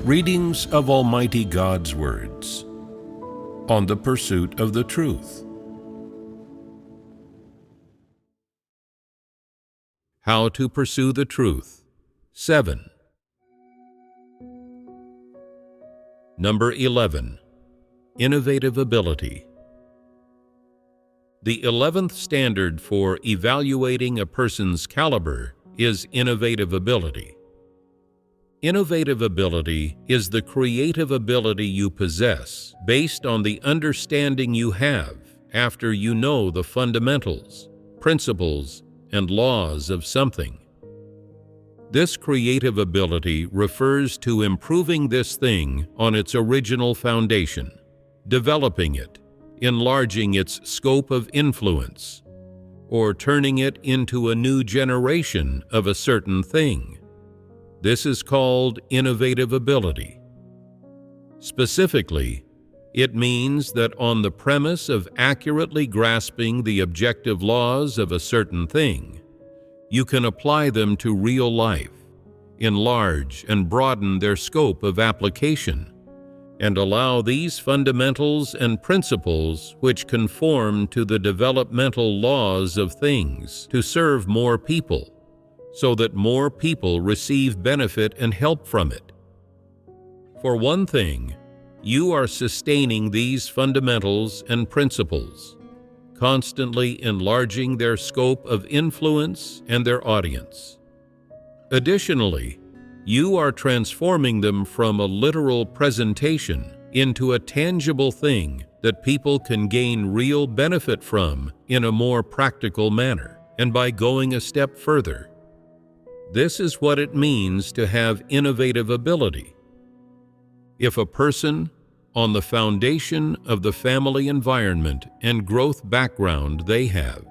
Readings of Almighty God's words on the pursuit of the truth. How to pursue the truth. 7. Number 11. Innovative ability. The 11th standard for evaluating a person's caliber is innovative ability. Innovative ability is the creative ability you possess based on the understanding you have after you know the fundamentals, principles, and laws of something. This creative ability refers to improving this thing on its original foundation, developing it, enlarging its scope of influence, or turning it into a new generation of a certain thing. This is called innovative ability. Specifically, it means that on the premise of accurately grasping the objective laws of a certain thing, you can apply them to real life, enlarge and broaden their scope of application, and allow these fundamentals and principles which conform to the developmental laws of things to serve more people, so that more people receive benefit and help from it. For one thing, you are sustaining these fundamentals and principles, constantly enlarging their scope of influence and their audience. Additionally, you are transforming them from a literal presentation into a tangible thing that people can gain real benefit from in a more practical manner, and by going a step further. This is what it means to have innovative ability. If a person, on the foundation of the family environment and growth background they have,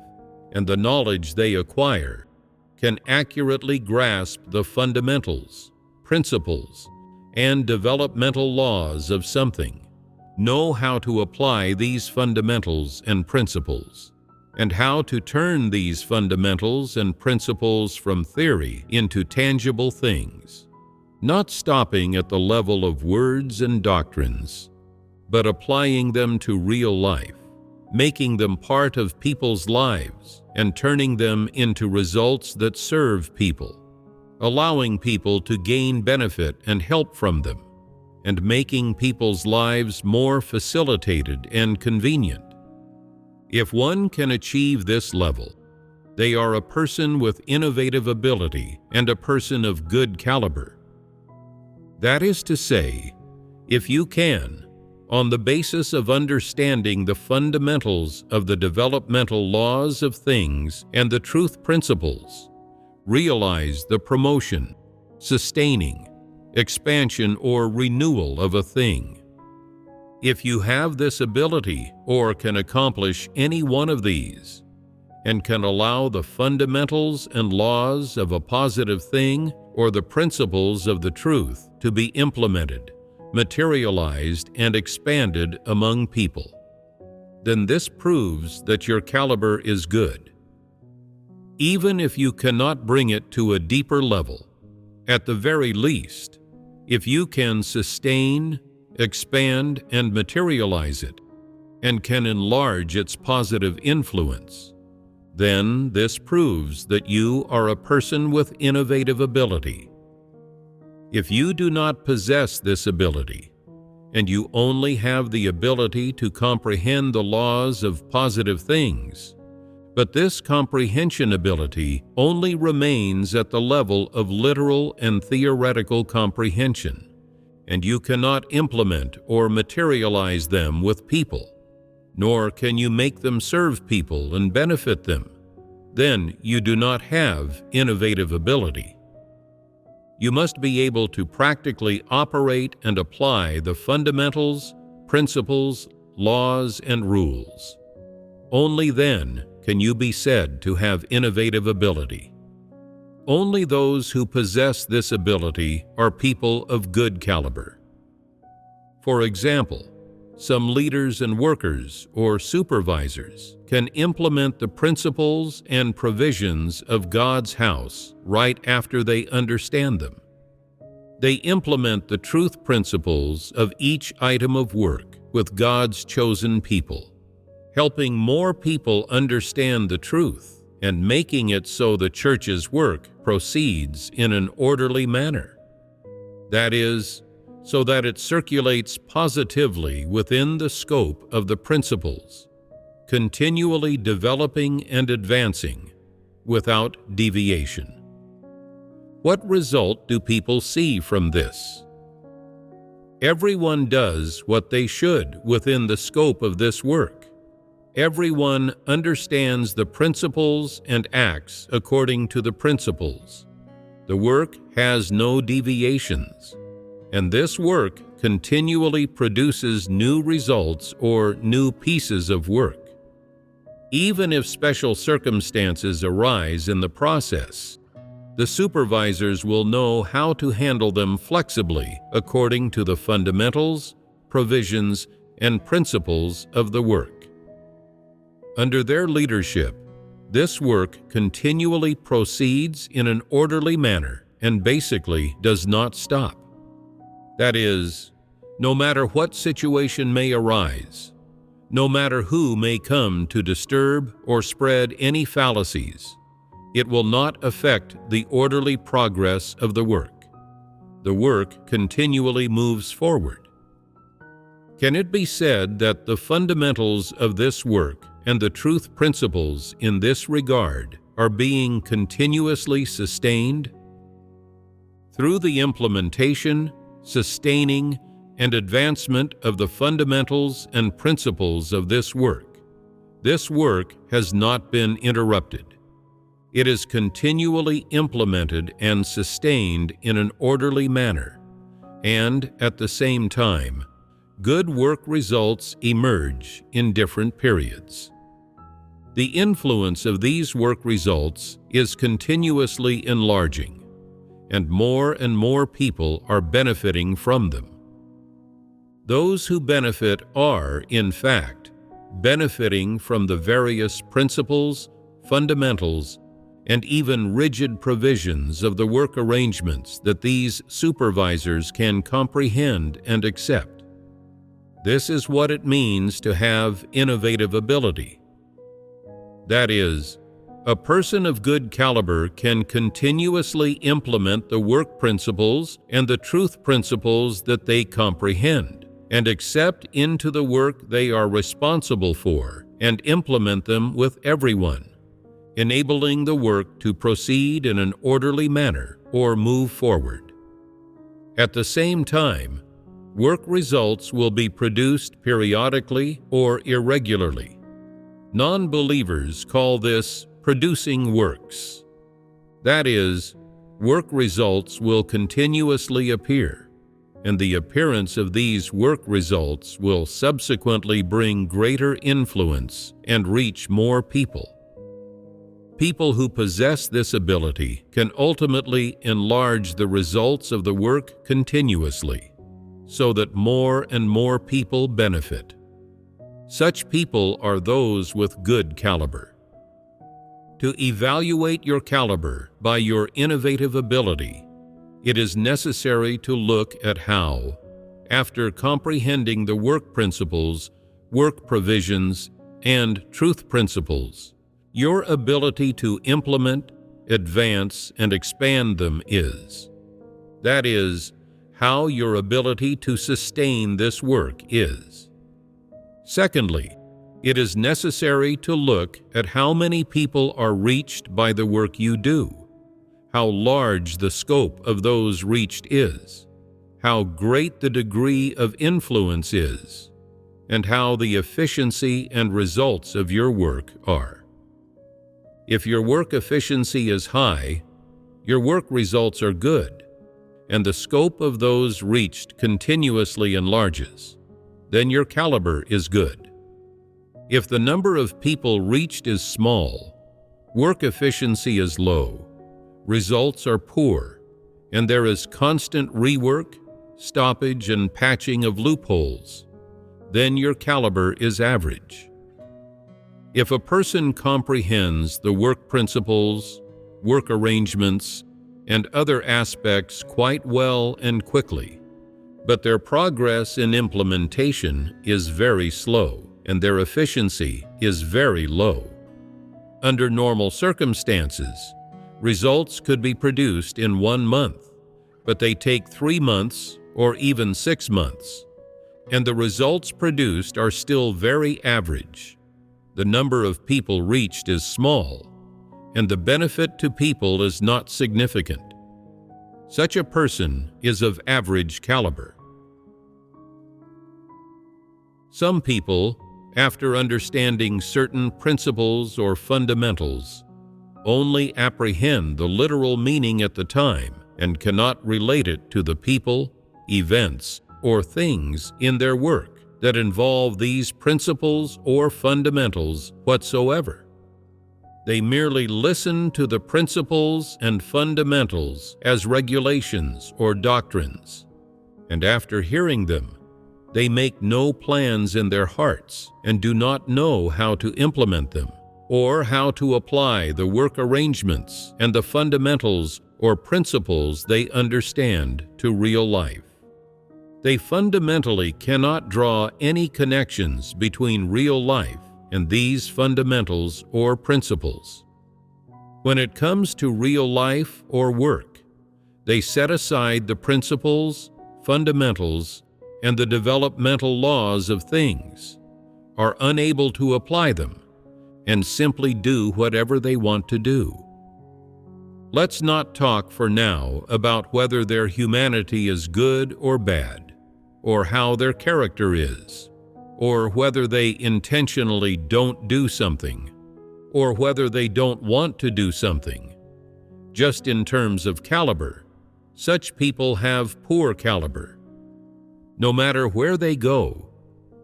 and the knowledge they acquire, can accurately grasp the fundamentals, principles, and developmental laws of something, know how to apply these fundamentals and principles, and how to turn these fundamentals and principles from theory into tangible things, not stopping at the level of words and doctrines, but applying them to real life, making them part of people's lives, and turning them into results that serve people, allowing people to gain benefit and help from them, and making people's lives more facilitated and convenient. If one can achieve this level, they are a person with innovative ability and a person of good caliber. That is to say, if you can, on the basis of understanding the fundamentals of the developmental laws of things and the truth principles, realize the promotion, sustaining, expansion, or renewal of a thing. If you have this ability or can accomplish any one of these, and can allow the fundamentals and laws of a positive thing or the principles of the truth to be implemented, materialized, and expanded among people, then this proves that your caliber is good. Even if you cannot bring it to a deeper level, at the very least, if you can sustain, expand, and materialize it, and can enlarge its positive influence, then this proves that you are a person with innovative ability. If you do not possess this ability, and you only have the ability to comprehend the laws of positive things, but this comprehension ability only remains at the level of literal and theoretical comprehension, and you cannot implement or materialize them with people, nor can you make them serve people and benefit them, then you do not have innovative ability. You must be able to practically operate and apply the fundamentals, principles, laws, and rules. Only then can you be said to have innovative ability. Only those who possess this ability are people of good caliber. For example, some leaders and workers or supervisors can implement the principles and provisions of God's house right after they understand them. They implement the truth principles of each item of work with God's chosen people, helping more people understand the truth and making it so the church's work proceeds in an orderly manner. That is, so that it circulates positively within the scope of the principles, continually developing and advancing without deviation. What result do people see from this? Everyone does what they should within the scope of this work. Everyone understands the principles and acts according to the principles. The work has no deviations, and this work continually produces new results or new pieces of work. Even if special circumstances arise in the process, the supervisors will know how to handle them flexibly according to the fundamentals, provisions, and principles of the work. Under their leadership, this work continually proceeds in an orderly manner and basically does not stop. That is, no matter what situation may arise, no matter who may come to disturb or spread any fallacies, it will not affect the orderly progress of the work. The work continually moves forward. Can it be said that the fundamentals of this work and the truth principles in this regard are being continuously sustained? Through the implementation, sustaining, and advancement of the fundamentals and principles of this work has not been interrupted. It is continually implemented and sustained in an orderly manner, and at the same time, good work results emerge in different periods. The influence of these work results is continuously enlarging, and more people are benefiting from them. Those who benefit are, in fact, benefiting from the various principles, fundamentals, and even rigid provisions of the work arrangements that these supervisors can comprehend and accept. This is what it means to have innovative ability. That is, a person of good caliber can continuously implement the work principles and the truth principles that they comprehend, and accept into the work they are responsible for, and implement them with everyone, enabling the work to proceed in an orderly manner or move forward. At the same time, work results will be produced periodically or irregularly. Non-believers call this producing works. That is, work results will continuously appear, and the appearance of these work results will subsequently bring greater influence and reach more people. People who possess this ability can ultimately enlarge the results of the work continuously, so that more and more people benefit. Such people are those with good caliber. To evaluate your caliber by your innovative ability, it is necessary to look at how, after comprehending the work principles, work provisions, and truth principles, your ability to implement, advance, and expand them is. That is, how your ability to sustain this work is. Secondly, it is necessary to look at how many people are reached by the work you do, how large the scope of those reached is, how great the degree of influence is, and how the efficiency and results of your work are. If your work efficiency is high, your work results are good, and the scope of those reached continuously enlarges, then your caliber is good. If the number of people reached is small, work efficiency is low, results are poor, and there is constant rework, stoppage, and patching of loopholes, then your caliber is average. If a person comprehends the work principles, work arrangements, and other aspects quite well and quickly, but their progress in implementation is very slow, and their efficiency is very low. Under normal circumstances, results could be produced in 1 month, but they take 3 months or even 6 months, and the results produced are still very average. The number of people reached is small, and the benefit to people is not significant. Such a person is of average caliber. Some people, after understanding certain principles or fundamentals, only apprehend the literal meaning at the time and cannot relate it to the people, events, or things in their work that involve these principles or fundamentals whatsoever. They merely listen to the principles and fundamentals as regulations or doctrines, and after hearing them, they make no plans in their hearts and do not know how to implement them or how to apply the work arrangements and the fundamentals or principles they understand to real life. They fundamentally cannot draw any connections between real life and these fundamentals or principles. When it comes to real life or work, they set aside the principles, fundamentals, and the developmental laws of things, are unable to apply them, and simply do whatever they want to do. Let's not talk for now about whether their humanity is good or bad, or how their character is, or whether they intentionally don't do something, or whether they don't want to do something. Just in terms of caliber, such people have poor caliber. No matter where they go,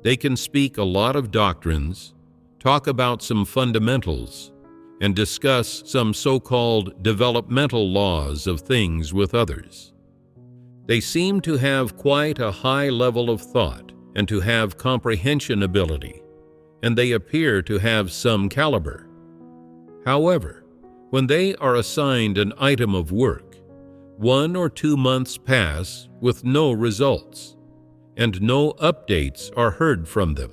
they can speak a lot of doctrines, talk about some fundamentals, and discuss some so-called developmental laws of things with others. They seem to have quite a high level of thought and to have comprehension ability, and they appear to have some caliber. However, when they are assigned an item of work, 1 or 2 months pass with no results, and no updates are heard from them.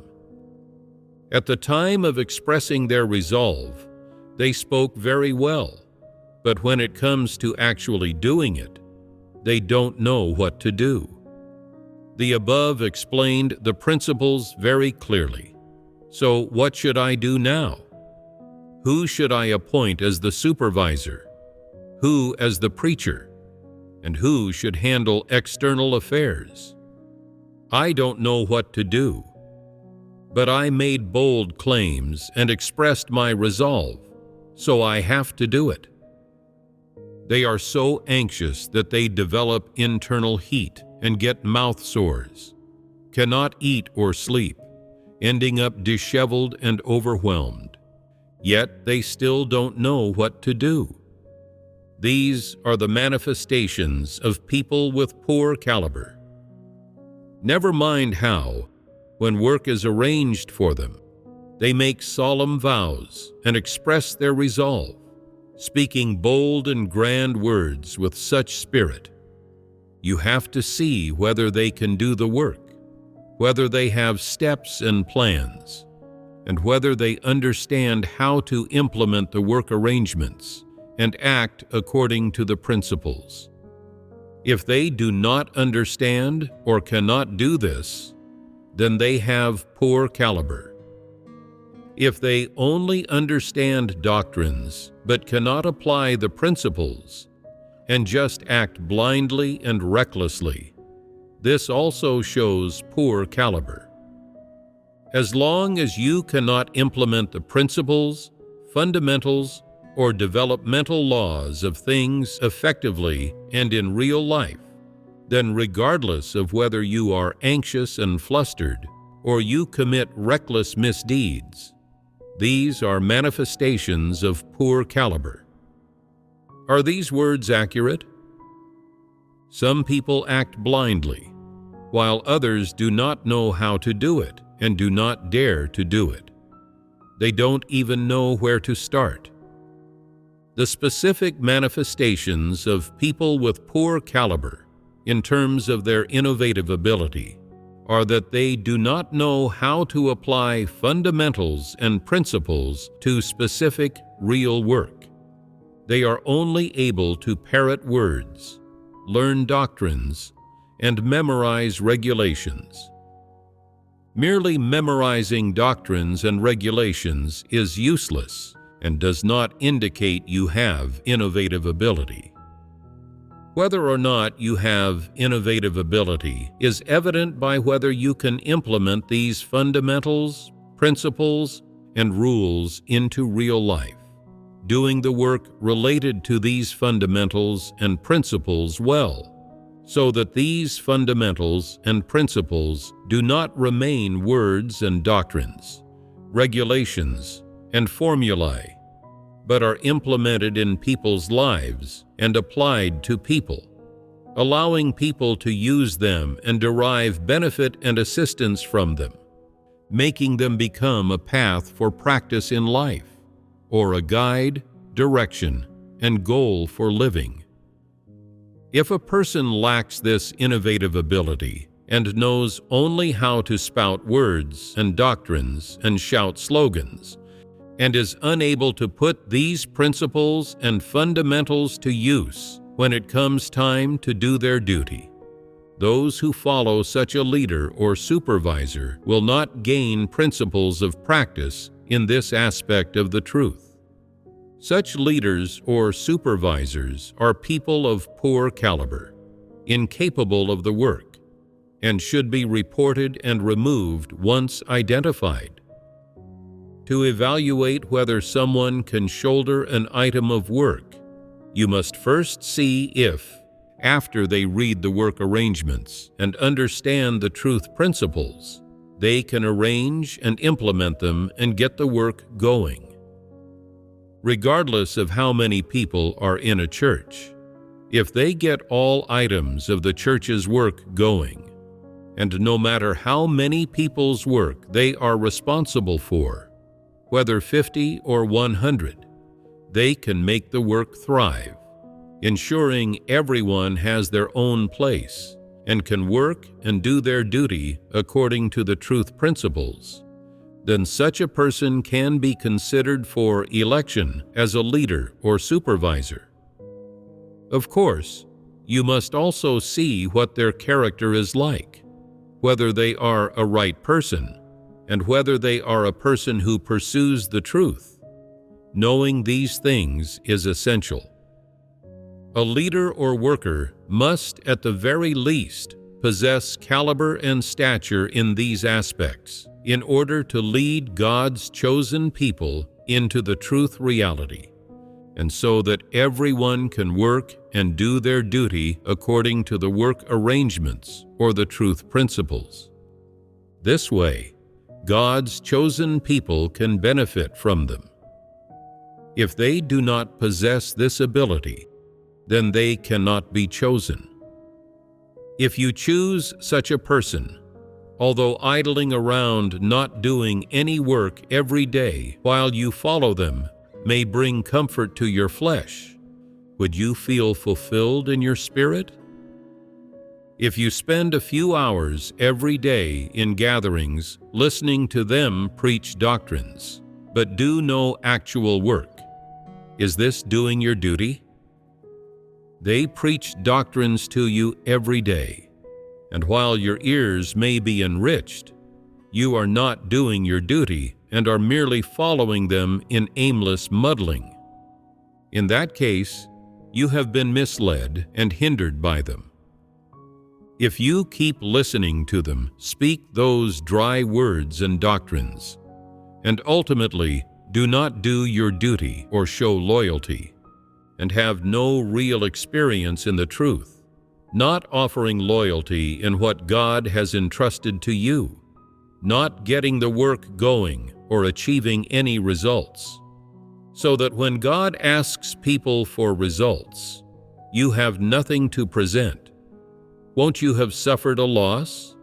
At the time of expressing their resolve, they spoke very well, but when it comes to actually doing it, they don't know what to do. The above explained the principles very clearly. So what should I do now? Who should I appoint as the supervisor? Who as the preacher? And who should handle external affairs? I don't know what to do, but I made bold claims and expressed my resolve, so I have to do it. They are so anxious that they develop internal heat and get mouth sores, cannot eat or sleep, ending up disheveled and overwhelmed. Yet they still don't know what to do. These are the manifestations of people with poor caliber. Never mind how, when work is arranged for them, they make solemn vows and express their resolve, speaking bold and grand words with such spirit. You have to see whether they can do the work, whether they have steps and plans, and whether they understand how to implement the work arrangements and act according to the principles. If they do not understand or cannot do this, then they have poor caliber. If they only understand doctrines but cannot apply the principles and just act blindly and recklessly, this also shows poor caliber. As long as you cannot implement the principles, fundamentals, or developmental laws of things effectively and in real life, then regardless of whether you are anxious and flustered or you commit reckless misdeeds, these are manifestations of poor caliber. Are these words accurate? Some people act blindly, while others do not know how to do it and do not dare to do it. They don't even know where to start. The specific manifestations of people with poor caliber in terms of their innovative ability are that they do not know how to apply fundamentals and principles to specific, real work. They are only able to parrot words, learn doctrines, and memorize regulations. Merely memorizing doctrines and regulations is useless and does not indicate you have innovative ability. Whether or not you have innovative ability is evident by whether you can implement these fundamentals, principles, and rules into real life, doing the work related to these fundamentals and principles well, so that these fundamentals and principles do not remain words and doctrines, regulations, and formulae, but are implemented in people's lives and applied to people, allowing people to use them and derive benefit and assistance from them, making them become a path for practice in life, or a guide, direction, and goal for living. If a person lacks this innovative ability and knows only how to spout words and doctrines and shout slogans, and is unable to put these principles and fundamentals to use when it comes time to do their duty, those who follow such a leader or supervisor will not gain principles of practice in this aspect of the truth. Such leaders or supervisors are people of poor caliber, incapable of the work, and should be reported and removed once identified. To evaluate whether someone can shoulder an item of work, you must first see if, after they read the work arrangements and understand the truth principles, they can arrange and implement them and get the work going. Regardless of how many people are in a church, if they get all items of the church's work going, and no matter how many people's work they are responsible for, whether 50 or 100, they can make the work thrive, ensuring everyone has their own place and can work and do their duty according to the truth principles. Then such a person can be considered for election as a leader or supervisor. Of course, you must also see what their character is like, whether they are a right person, and whether they are a person who pursues the truth. Knowing these things is essential. A leader or worker must, at the very least, possess caliber and stature in these aspects in order to lead God's chosen people into the truth reality, and so that everyone can work and do their duty according to the work arrangements or the truth principles. This way, God's chosen people can benefit from them. If they do not possess this ability, then they cannot be chosen. If you choose such a person, although idling around not doing any work every day while you follow them may bring comfort to your flesh, would you feel fulfilled in your spirit? If you spend a few hours every day in gatherings listening to them preach doctrines, but do no actual work, is this doing your duty? They preach doctrines to you every day, and while your ears may be enriched, you are not doing your duty and are merely following them in aimless muddling. In that case, you have been misled and hindered by them. If you keep listening to them speak those dry words and doctrines, and ultimately do not do your duty or show loyalty, and have no real experience in the truth, not offering loyalty in what God has entrusted to you, not getting the work going or achieving any results, so that when God asks people for results, you have nothing to present, won't you have suffered a loss?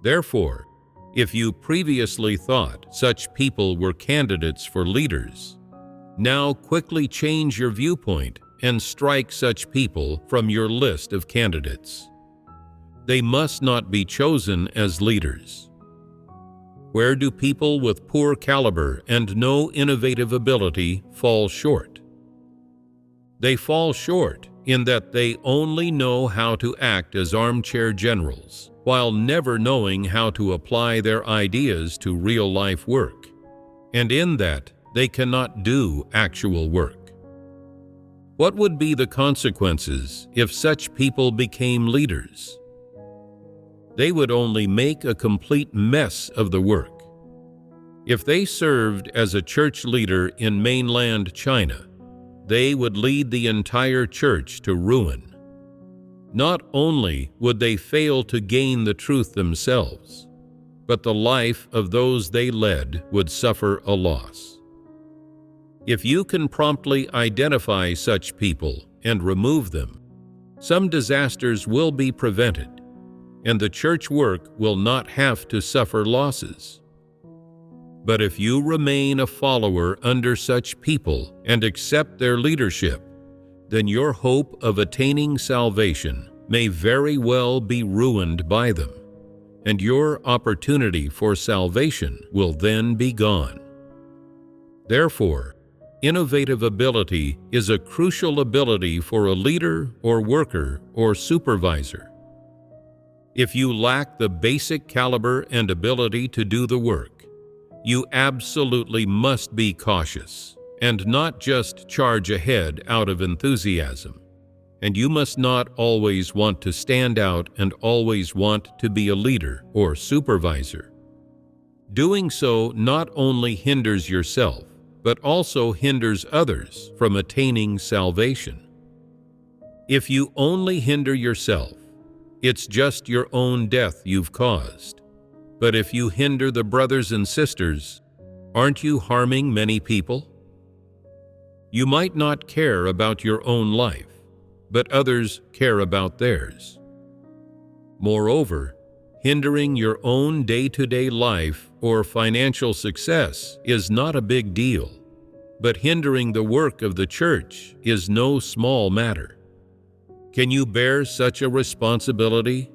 Therefore, if you previously thought such people were candidates for leaders, Now quickly change your viewpoint and strike such people from your list of candidates. They must not be chosen as leaders. Where do people with poor caliber and no innovative ability fall short? They fall short in that they only know how to act as armchair generals, while never knowing how to apply their ideas to real-life work, and in that they cannot do actual work. What would be the consequences if such people became leaders? They would only make a complete mess of the work. If they served as a church leader in mainland China, they would lead the entire church to ruin. Not only would they fail to gain the truth themselves, but the life of those they led would suffer a loss. If you can promptly identify such people and remove them, some disasters will be prevented, and the church work will not have to suffer losses. But if you remain a follower under such people and accept their leadership, then your hope of attaining salvation may very well be ruined by them, and your opportunity for salvation will then be gone. Therefore, innovative ability is a crucial ability for a leader or worker or supervisor. If you lack the basic caliber and ability to do the work, you absolutely must be cautious and not just charge ahead out of enthusiasm. And you must not always want to stand out and always want to be a leader or supervisor. Doing so not only hinders yourself, but also hinders others from attaining salvation. If you only hinder yourself, it's just your own death you've caused. But if you hinder the brothers and sisters, aren't you harming many people? You might not care about your own life, but others care about theirs. Moreover, hindering your own day-to-day life or financial success is not a big deal, but hindering the work of the church is no small matter. Can you bear such a responsibility?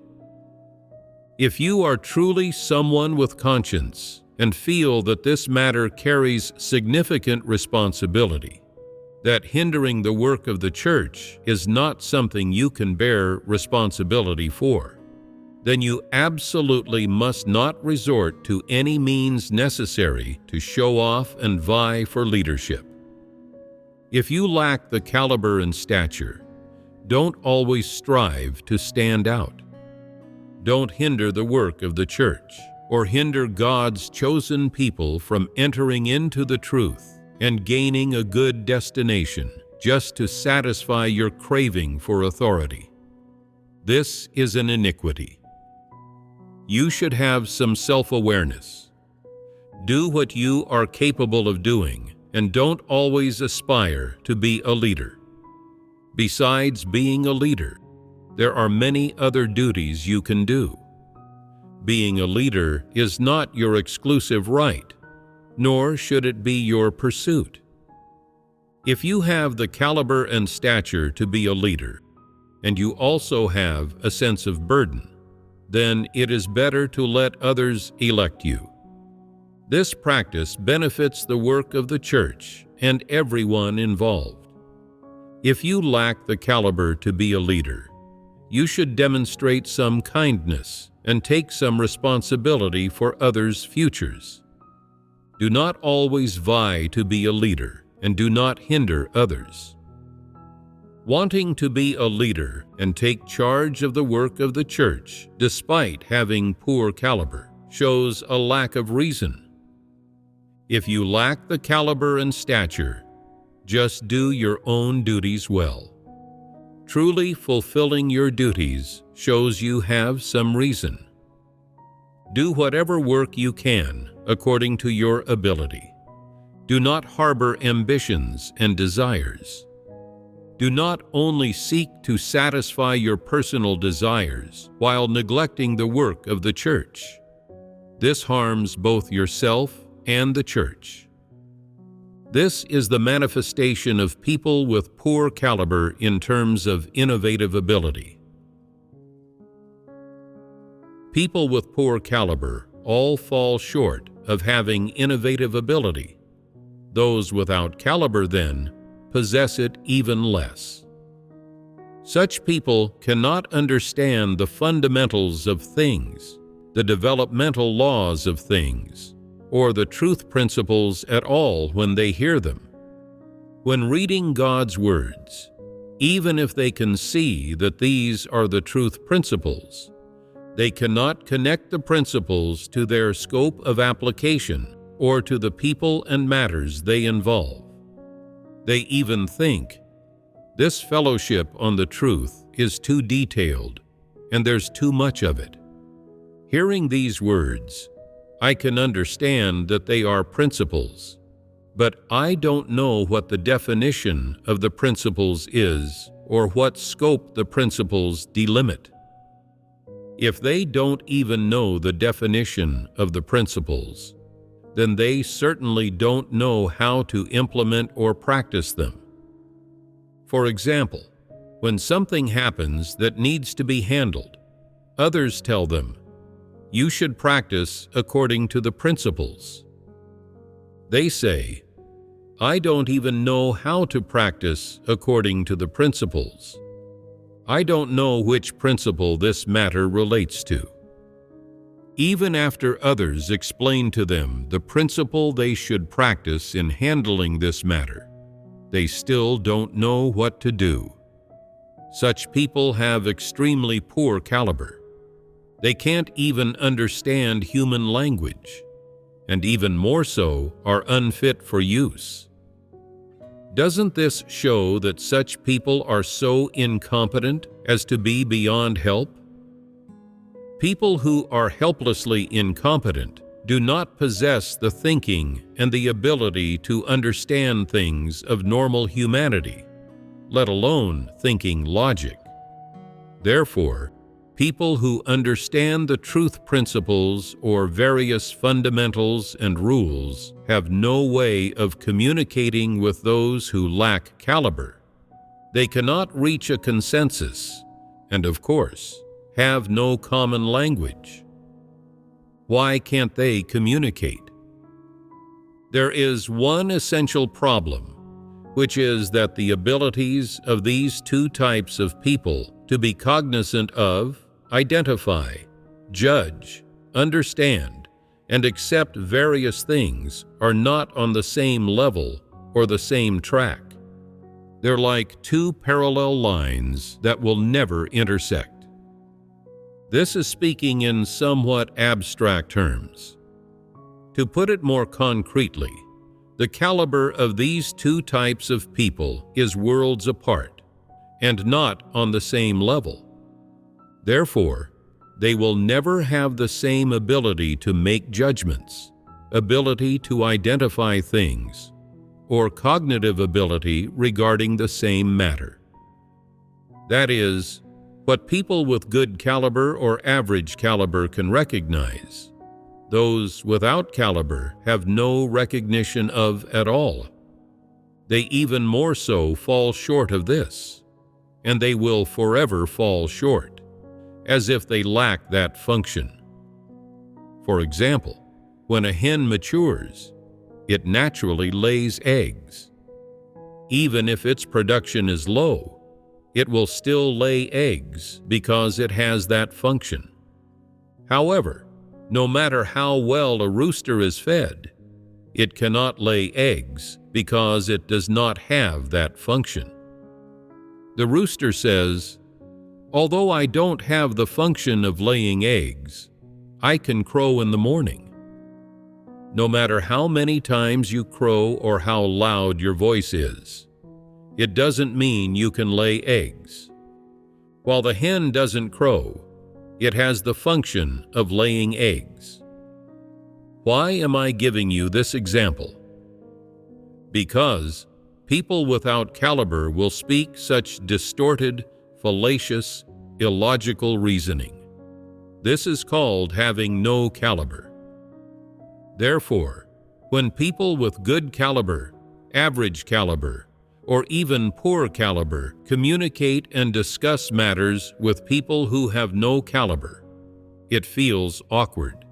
If you are truly someone with conscience and feel that this matter carries significant responsibility, that hindering the work of the church is not something you can bear responsibility for, then you absolutely must not resort to any means necessary to show off and vie for leadership. If you lack the caliber and stature, don't always strive to stand out. Don't hinder the work of the church or hinder God's chosen people from entering into the truth and gaining a good destination just to satisfy your craving for authority. This is an iniquity. You should have some self-awareness. Do what you are capable of doing and don't always aspire to be a leader. Besides being a leader, there are many other duties you can do. Being a leader is not your exclusive right, nor should it be your pursuit. If you have the caliber and stature to be a leader, and you also have a sense of burden, then it is better to let others elect you. This practice benefits the work of the church and everyone involved. If you lack the caliber to be a leader, you should demonstrate some kindness and take some responsibility for others' futures. Do not always vie to be a leader, and do not hinder others. Wanting to be a leader and take charge of the work of the church despite having poor caliber shows a lack of reason. If you lack the caliber and stature, just do your own duties well. Truly fulfilling your duties shows you have some reason. Do whatever work you can according to your ability. Do not harbor ambitions and desires. Do not only seek to satisfy your personal desires while neglecting the work of the church. This harms both yourself and the church. This is the manifestation of people with poor caliber in terms of innovative ability. People with poor caliber all fall short of having innovative ability. Those without caliber, then, possess it even less. Such people cannot understand the fundamentals of things, the developmental laws of things, or the truth principles at all when they hear them. When reading God's words, even if they can see that these are the truth principles, they cannot connect the principles to their scope of application or to the people and matters they involve. They even think, this fellowship on the truth is too detailed, and there's too much of it. Hearing these words, I can understand that they are principles, but I don't know what the definition of the principles is or what scope the principles delimit. If they don't even know the definition of the principles, then they certainly don't know how to implement or practice them. For example, when something happens that needs to be handled, others tell them, you should practice according to the principles. They say, I don't even know how to practice according to the principles. I don't know which principle this matter relates to. Even after others explain to them the principle they should practice in handling this matter, they still don't know what to do. Such people have extremely poor caliber. They can't even understand human language, and even more so, are unfit for use. Doesn't this show that such people are so incompetent as to be beyond help? People who are helplessly incompetent do not possess the thinking and the ability to understand things of normal humanity, let alone thinking logic. Therefore, people who understand the truth principles or various fundamentals and rules have no way of communicating with those who lack caliber. They cannot reach a consensus, and of course, have no common language. Why can't they communicate? There is one essential problem, which is that the abilities of these two types of people to be cognizant of, identify, judge, understand, and accept various things are not on the same level or the same track. They're like two parallel lines that will never intersect. This is speaking in somewhat abstract terms. To put it more concretely, the caliber of these two types of people is worlds apart and not on the same level. Therefore, they will never have the same ability to make judgments, ability to identify things, or cognitive ability regarding the same matter. That is, what people with good caliber or average caliber can recognize, those without caliber have no recognition of at all. They even more so fall short of this, and they will forever fall short, as if they lack that function. For example, when a hen matures, it naturally lays eggs. Even if its production is low, it will still lay eggs because it has that function. However, no matter how well a rooster is fed, it cannot lay eggs because it does not have that function. The rooster says, although I don't have the function of laying eggs, I can crow in the morning. No matter how many times you crow or how loud your voice is, it doesn't mean you can lay eggs. While the hen doesn't crow, it has the function of laying eggs. Why am I giving you this example? Because people without caliber will speak such distorted, fallacious, illogical reasoning. This is called having no caliber. Therefore, when people with good caliber average caliber, or even poor caliber communicate and discuss matters with people who have no caliber, it feels awkward.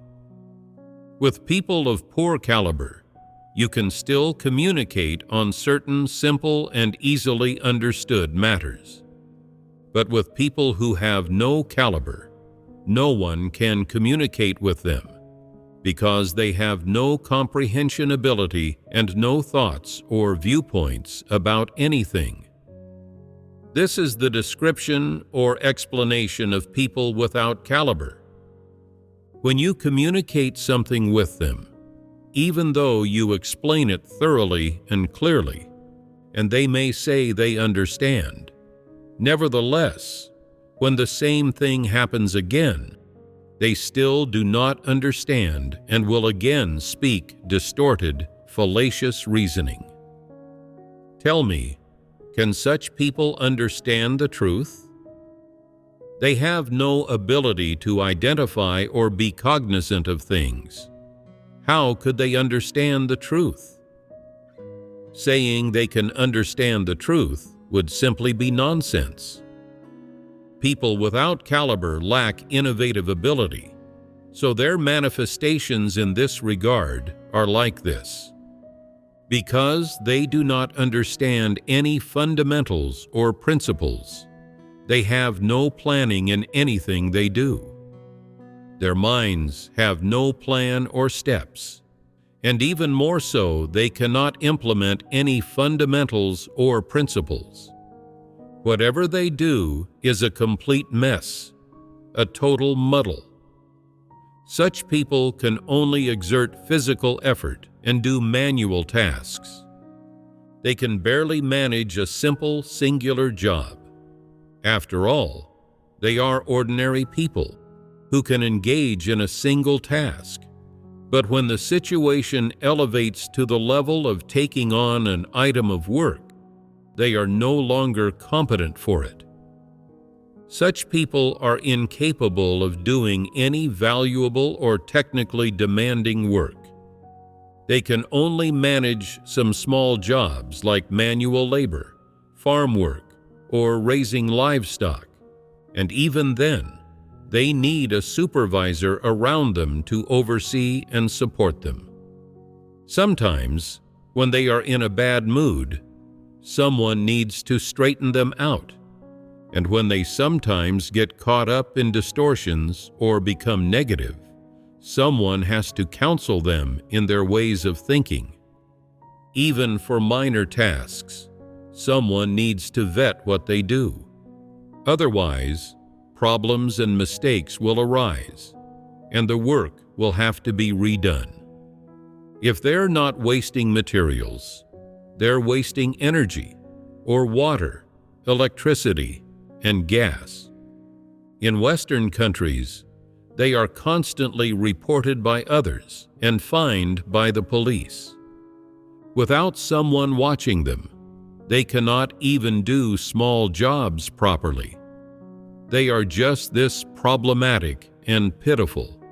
With people of poor caliber, you can still communicate on certain simple and easily understood matters. But with people who have no caliber, no one can communicate with them because they have no comprehension ability and no thoughts or viewpoints about anything. This is the description or explanation of people without caliber. When you communicate something with them, even though you explain it thoroughly and clearly, and they may say they understand, nevertheless, when the same thing happens again, they still do not understand and will again speak distorted, fallacious reasoning. Tell me, can such people understand the truth? They have no ability to identify or be cognizant of things. How could they understand the truth? Saying they can understand the truth would simply be nonsense. People without caliber lack innovative ability, so their manifestations in this regard are like this. Because they do not understand any fundamentals or principles, they have no planning in anything they do. Their minds have no plan or steps, and even more so, they cannot implement any fundamentals or principles. Whatever they do is a complete mess, a total muddle. Such people can only exert physical effort and do manual tasks. They can barely manage a simple, singular job. After all, they are ordinary people who can engage in a single task. But when the situation elevates to the level of taking on an item of work, they are no longer competent for it. Such people are incapable of doing any valuable or technically demanding work. They can only manage some small jobs like manual labor, farm work, or raising livestock, and even then, they need a supervisor around them to oversee and support them. Sometimes, when they are in a bad mood, someone needs to straighten them out, and when they sometimes get caught up in distortions or become negative, someone has to counsel them in their ways of thinking. Even for minor tasks, someone needs to vet what they do. Otherwise, problems and mistakes will arise, and the work will have to be redone. If they're not wasting materials, they're wasting energy, or water, electricity, and gas. In Western countries, they are constantly reported by others and fined by the police. Without someone watching them, they cannot even do small jobs properly. They are just this problematic and pitiful.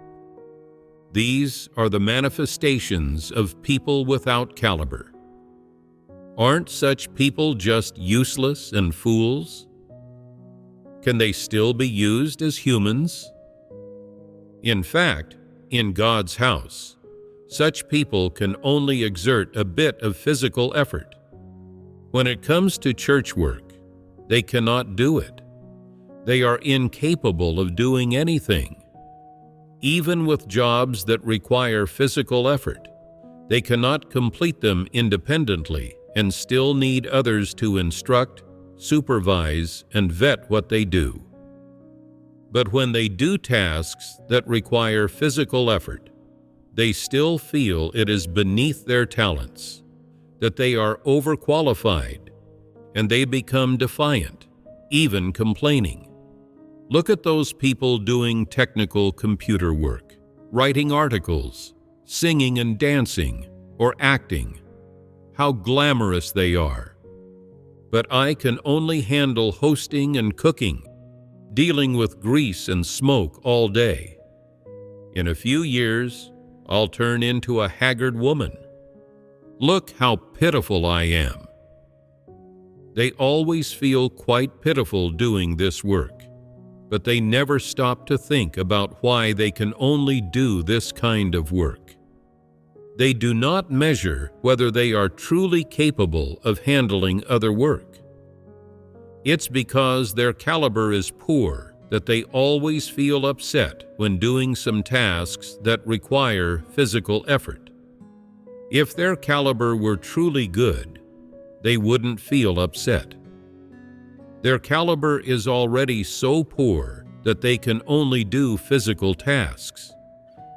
These are the manifestations of people without caliber. Aren't such people just useless and fools? Can they still be used as humans? In fact, in God's house, such people can only exert a bit of physical effort. When it comes to church work, they cannot do it. They are incapable of doing anything. Even with jobs that require physical effort, they cannot complete them independently and still need others to instruct, supervise, and vet what they do. But when they do tasks that require physical effort, they still feel it is beneath their talents, that they are overqualified, and they become defiant, even complaining. Look at those people doing technical computer work, writing articles, singing and dancing, or acting. How glamorous they are. But I can only handle hosting and cooking, dealing with grease and smoke all day. In a few years, I'll turn into a haggard woman. Look how pitiful I am. They always feel quite pitiful doing this work, but they never stop to think about why they can only do this kind of work. They do not measure whether they are truly capable of handling other work. It's because their caliber is poor that they always feel upset when doing some tasks that require physical effort. If their caliber were truly good, they wouldn't feel upset. Their caliber is already so poor that they can only do physical tasks,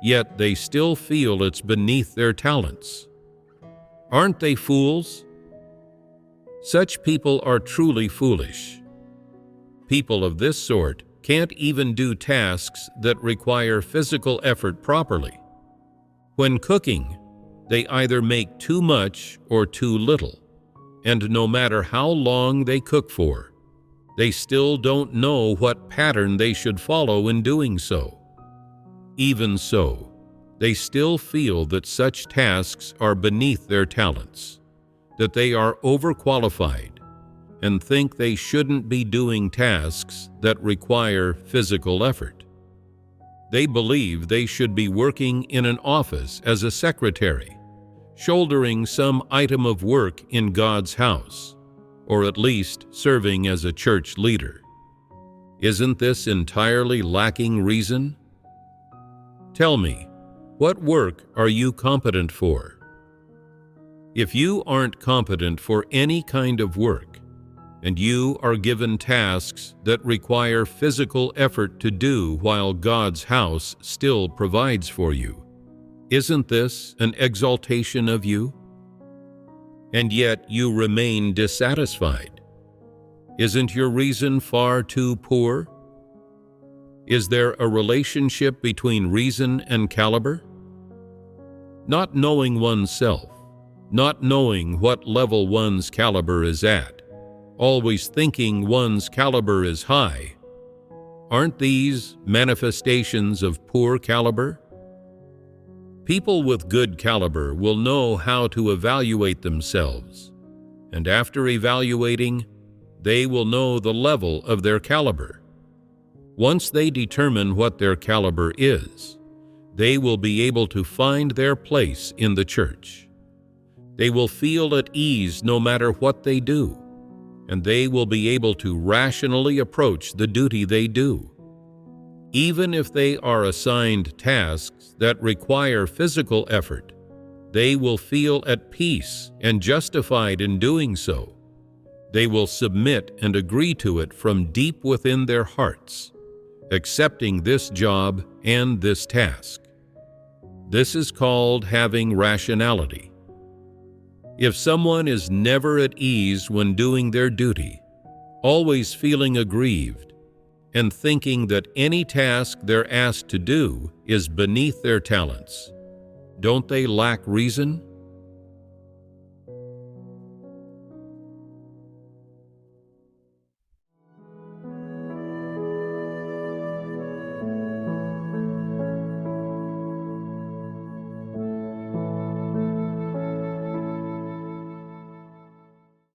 yet they still feel it's beneath their talents. Aren't they fools? Such people are truly foolish. People of this sort can't even do tasks that require physical effort properly. When cooking, they either make too much or too little, and no matter how long they cook for, they still don't know what pattern they should follow in doing so. Even so, they still feel that such tasks are beneath their talents, that they are overqualified, and think they shouldn't be doing tasks that require physical effort. They believe they should be working in an office as a secretary, shouldering some item of work in God's house, or at least serving as a church leader. Isn't this entirely lacking reason? Tell me, what work are you competent for? If you aren't competent for any kind of work, and you are given tasks that require physical effort to do while God's house still provides for you, isn't this an exaltation of you? And yet you remain dissatisfied. Isn't your reason far too poor? Is there a relationship between reason and caliber? Not knowing oneself, not knowing what level one's caliber is at, always thinking one's caliber is high, aren't these manifestations of poor caliber? People with good caliber will know how to evaluate themselves, and after evaluating, they will know the level of their caliber. Once they determine what their caliber is, they will be able to find their place in the church. They will feel at ease no matter what they do, and they will be able to rationally approach the duty they do. Even if they are assigned tasks that require physical effort, they will feel at peace and justified in doing so. They will submit and agree to it from deep within their hearts, accepting this job and this task. This is called having rationality. If someone is never at ease when doing their duty, always feeling aggrieved, and thinking that any task they're asked to do is beneath their talents, don't they lack reason?